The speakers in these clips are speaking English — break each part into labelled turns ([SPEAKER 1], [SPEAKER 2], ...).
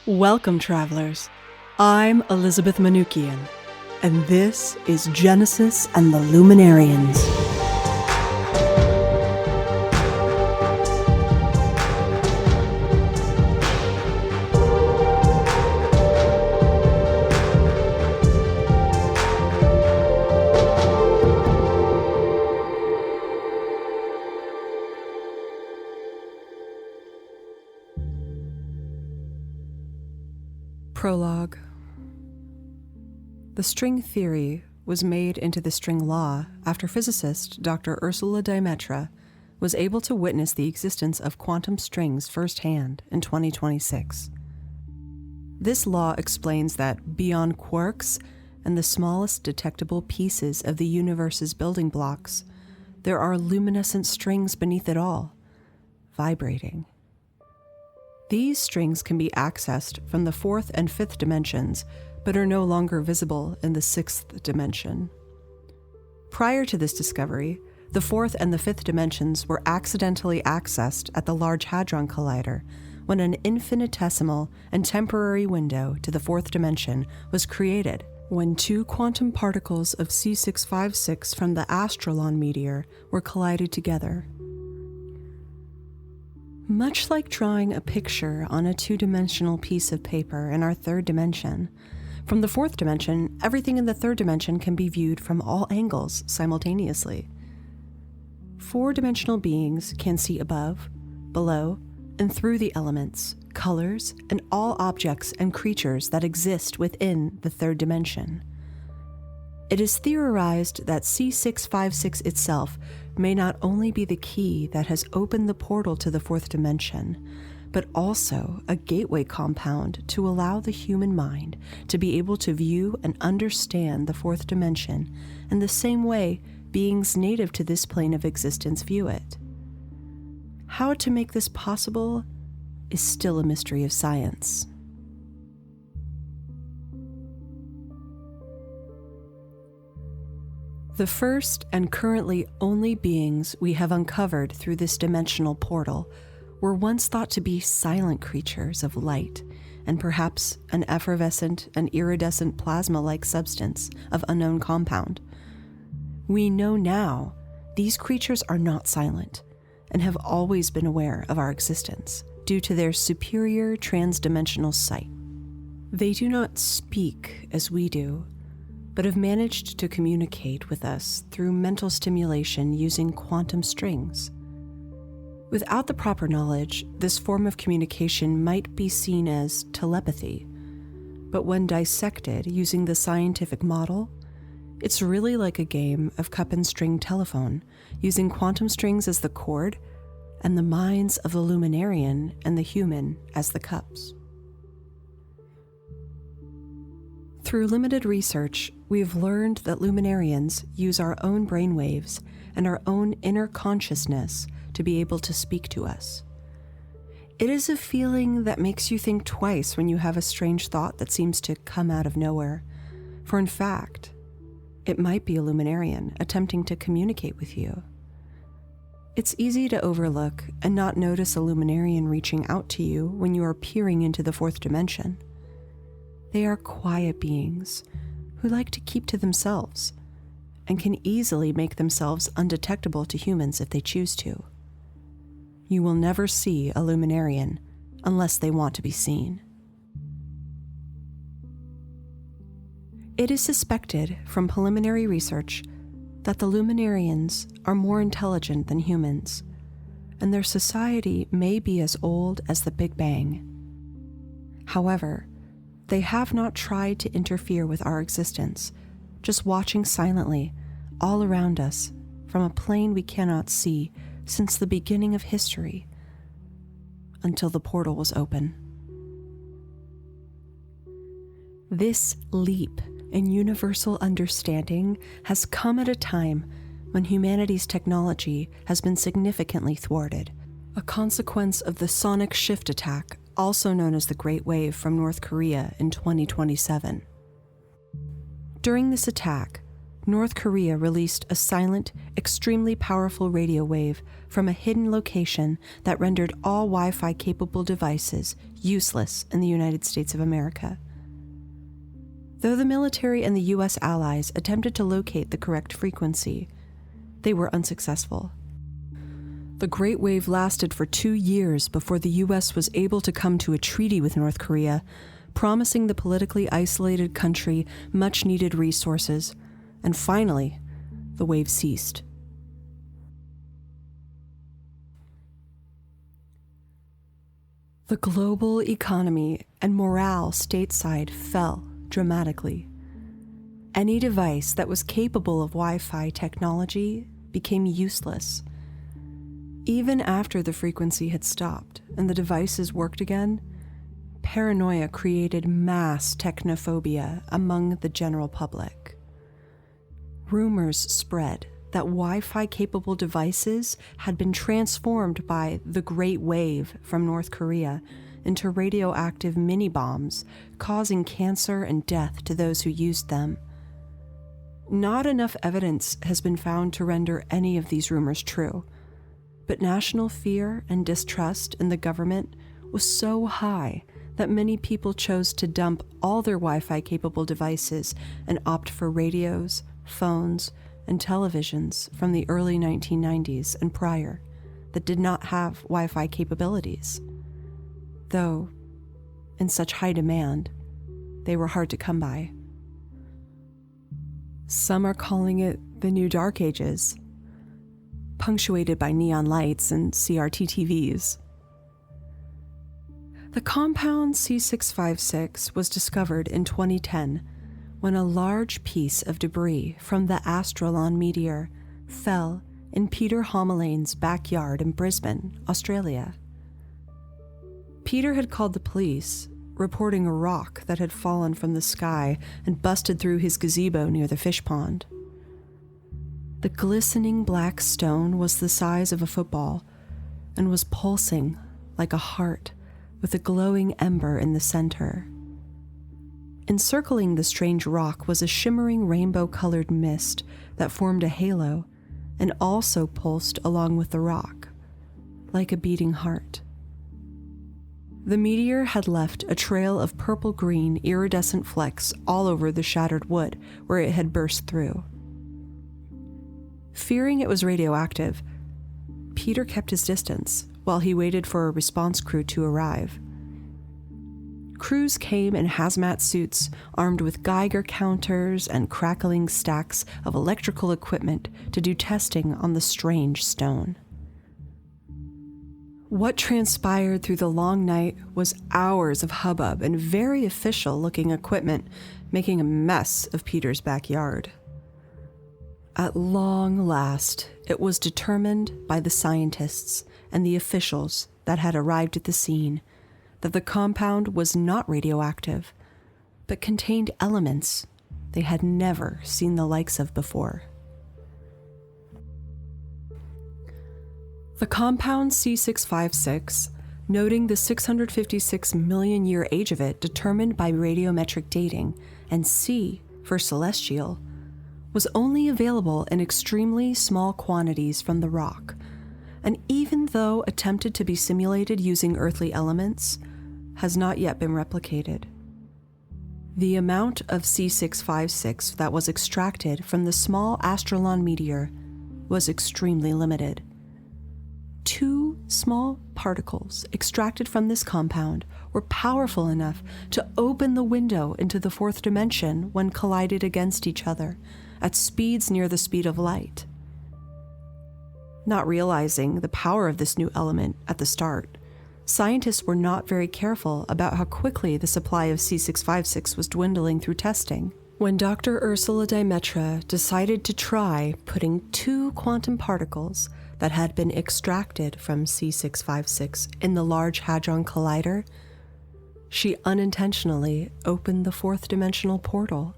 [SPEAKER 1] Welcome, travelers. I'm Elizabeth Manoukian, and this is Genesis and the Lumenarians. Prologue. The string theory was made into the string law after physicist Dr. Ursula Dymetra was able to witness the existence of quantum strings firsthand in 2026. This law explains that beyond quarks and the smallest detectable pieces of the universe's building blocks, there are luminescent strings beneath it all, vibrating. These strings can be accessed from the fourth and fifth dimensions, but are no longer visible in the sixth dimension. Prior to this discovery, the fourth and the fifth dimensions were accidentally accessed at the Large Hadron Collider when an infinitesimal and temporary window to the fourth dimension was created when two quantum particles of C656 from the Astrolon meteor were collided together. Much like drawing a picture on a two-dimensional piece of paper in our third dimension, from the fourth dimension, everything in the third dimension can be viewed from all angles simultaneously. Four-dimensional beings can see above, below, and through the elements, colors, and all objects and creatures that exist within the third dimension. It is theorized that C656 itself may not only be the key that has opened the portal to the fourth dimension, but also a gateway compound to allow the human mind to be able to view and understand the fourth dimension in the same way beings native to this plane of existence view it. How to make this possible is still a mystery of science. The first and currently only beings we have uncovered through this dimensional portal were once thought to be silent creatures of light and perhaps an effervescent and iridescent plasma-like substance of unknown compound. We know now these creatures are not silent and have always been aware of our existence due to their superior transdimensional sight. They do not speak as we do, but have managed to communicate with us through mental stimulation using quantum strings. Without the proper knowledge, this form of communication might be seen as telepathy, but when dissected using the scientific model, it's really like a game of cup and string telephone, using quantum strings as the cord and the minds of the Lumenarian and the human as the cups. Through limited research, we have learned that Lumenarians use our own brainwaves and our own inner consciousness to be able to speak to us. It is a feeling that makes you think twice when you have a strange thought that seems to come out of nowhere, for in fact, it might be a Lumenarian attempting to communicate with you. It's easy to overlook and not notice a Lumenarian reaching out to you when you are peering into the fourth dimension. They are quiet beings who like to keep to themselves and can easily make themselves undetectable to humans if they choose to. You will never see a Lumenarian unless they want to be seen. It is suspected from preliminary research that the Lumenarians are more intelligent than humans, and their society may be as old as the Big Bang. However, they have not tried to interfere with our existence, just watching silently all around us from a plane we cannot see since the beginning of history, until the portal was open. This leap in universal understanding has come at a time when humanity's technology has been significantly thwarted, a consequence of the sonic shift attack, also known as the Great Wave from North Korea in 2027. During this attack, North Korea released a silent, extremely powerful radio wave from a hidden location that rendered all Wi-Fi capable devices useless in the United States of America. Though the military and the U.S. allies attempted to locate the correct frequency, they were unsuccessful. The Great Wave lasted for 2 years before the U.S. was able to come to a treaty with North Korea, promising the politically isolated country much-needed resources, and finally, the wave ceased. The global economy and morale stateside fell dramatically. Any device that was capable of Wi-Fi technology became useless. Even after the frequency had stopped and the devices worked again, paranoia created mass technophobia among the general public. Rumors spread that Wi-Fi capable devices had been transformed by the Great Wave from North Korea into radioactive mini-bombs, causing cancer and death to those who used them. Not enough evidence has been found to render any of these rumors true, but national fear and distrust in the government was so high that many people chose to dump all their Wi-Fi capable devices and opt for radios, phones, and televisions from the early 1990s and prior that did not have Wi-Fi capabilities. Though, in such high demand, they were hard to come by. Some are calling it the new Dark Ages, punctuated by neon lights and CRT TVs. The compound C656 was discovered in 2010 when a large piece of debris from the Astrolon meteor fell in Peter Homelane's backyard in Brisbane, Australia. Peter had called the police, reporting a rock that had fallen from the sky and busted through his gazebo near the fish pond. The glistening black stone was the size of a football and was pulsing like a heart with a glowing ember in the center. Encircling the strange rock was a shimmering rainbow-colored mist that formed a halo and also pulsed along with the rock, like a beating heart. The meteor had left a trail of purple-green iridescent flecks all over the shattered wood where it had burst through. Fearing it was radioactive, Peter kept his distance while he waited for a response crew to arrive. Crews came in hazmat suits, armed with Geiger counters and crackling stacks of electrical equipment to do testing on the strange stone. What transpired through the long night was hours of hubbub and very official-looking equipment making a mess of Peter's backyard. At long last, it was determined by the scientists and the officials that had arrived at the scene that the compound was not radioactive, but contained elements they had never seen the likes of before. The compound C656, noting the 656 million year age of it determined by radiometric dating, and C for celestial, was only available in extremely small quantities from the rock, and even though attempted to be simulated using earthly elements, has not yet been replicated. The amount of C656 that was extracted from the small Astrolon meteor was extremely limited. 2 small particles extracted from this compound were powerful enough to open the window into the 4th dimension when collided against each other at speeds near the speed of light. Not realizing the power of this new element at the start, scientists were not very careful about how quickly the supply of C656 was dwindling through testing. When Dr. Ursula Dymetra decided to try putting 2 quantum particles that had been extracted from C656 in the Large Hadron Collider, she unintentionally opened the 4th dimensional portal.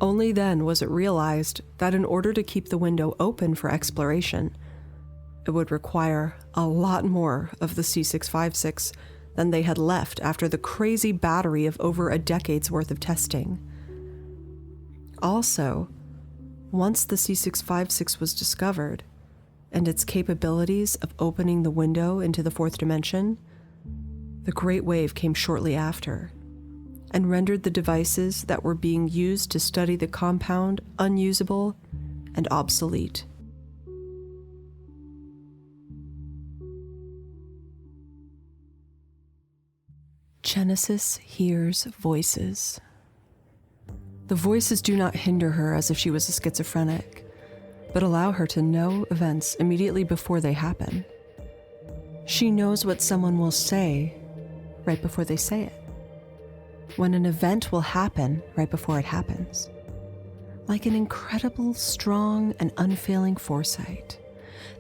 [SPEAKER 1] Only then was it realized that in order to keep the window open for exploration, it would require a lot more of the C656 than they had left after the crazy battery of over a decade's worth of testing. also, once the C656 was discovered, and its capabilities of opening the window into the fourth dimension, the Great Wave came shortly after, and rendered the devices that were being used to study the compound unusable and obsolete. Genesis hears voices. The voices do not hinder her as if she was a schizophrenic, but allow her to know events immediately before they happen. She knows what someone will say right before they say it, when an event will happen right before it happens, like an incredible, strong, and unfailing foresight.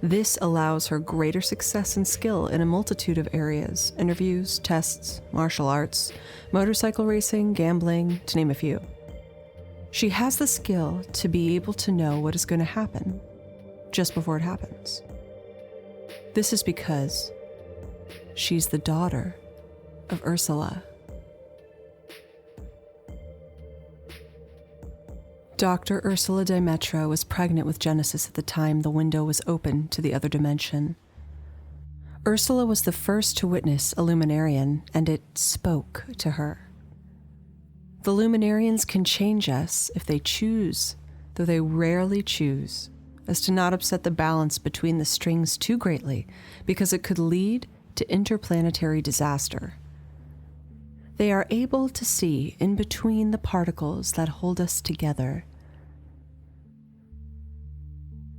[SPEAKER 1] This allows her greater success and skill in a multitude of areas: interviews, tests, martial arts, motorcycle racing, gambling, to name a few. She has the skill to be able to know what is going to happen just before it happens. This is because she's the daughter of Ursula. Dr. Ursula Dymetra was pregnant with Genesis at the time the window was open to the other dimension. Ursula was the first to witness a Lumenarian, and it spoke to her. The Lumenarians can change us if they choose, though they rarely choose, as to not upset the balance between the strings too greatly, because it could lead to interplanetary disaster. They are able to see in between the particles that hold us together.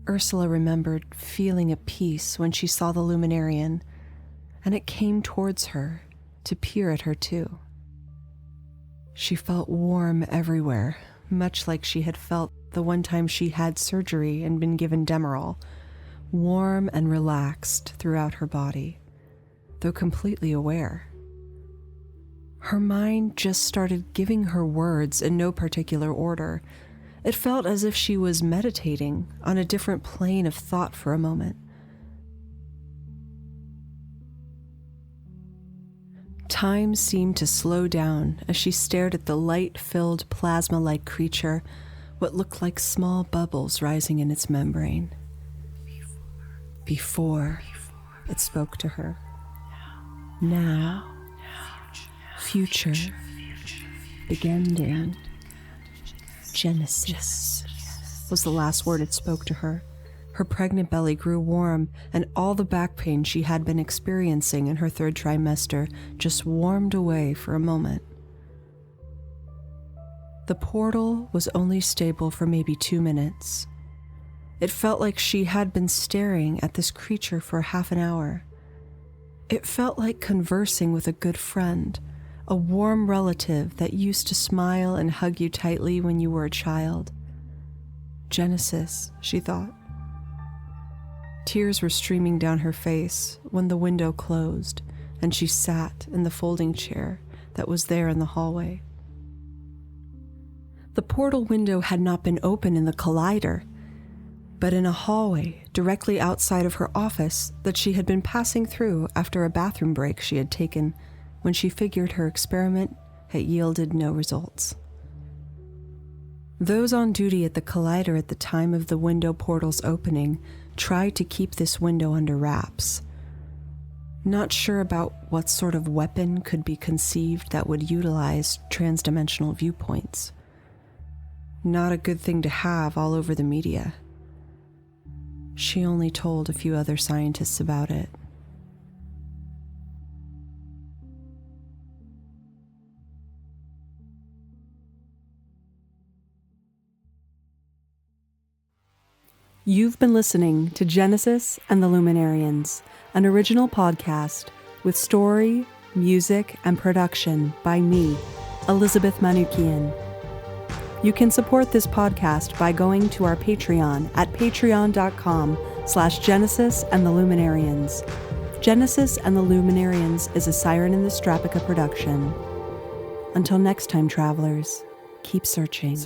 [SPEAKER 1] Ursula remembered feeling a peace when she saw the Lumenarian, and it came towards her to peer at her too. She felt warm everywhere, much like she had felt the one time she had surgery and been given Demerol, warm and relaxed throughout her body, though completely aware. Her mind just started giving her words in no particular order. It felt as if she was meditating on a different plane of thought for a moment. Time seemed to slow down as she stared at the light-filled plasma-like creature, what looked like small bubbles rising in its membrane. Before, it spoke to her. Now. Future, beginning, Genesis, was the last word it spoke to her. Her pregnant belly grew warm, and all the back pain she had been experiencing in her third trimester just warmed away for a moment. The portal was only stable for maybe 2 minutes. It felt like she had been staring at this creature for half an hour. It felt like conversing with a good friend, a warm relative that used to smile and hug you tightly when you were a child. Genesis, she thought. Tears were streaming down her face when the window closed and she sat in the folding chair that was there in the hallway. The portal window had not been open in the collider, but in a hallway directly outside of her office that she had been passing through after a bathroom break she had taken when she figured her experiment had yielded no results. Those on duty at the collider at the time of the window portal's opening tried to keep this window under wraps. Not sure about what sort of weapon could be conceived that would utilize transdimensional viewpoints. Not a good thing to have all over the media. She only told a few other scientists about it. You've been listening to Genesis and the Lumenarians, an original podcast with story, music, and production by me, Elizabeth Manoukian. You can support this podcast by going to our Patreon at patreon.com/Genesis and the Lumenarians. Genesis and the Lumenarians is a Siren in the Strapica production. Until next time, travelers, keep searching.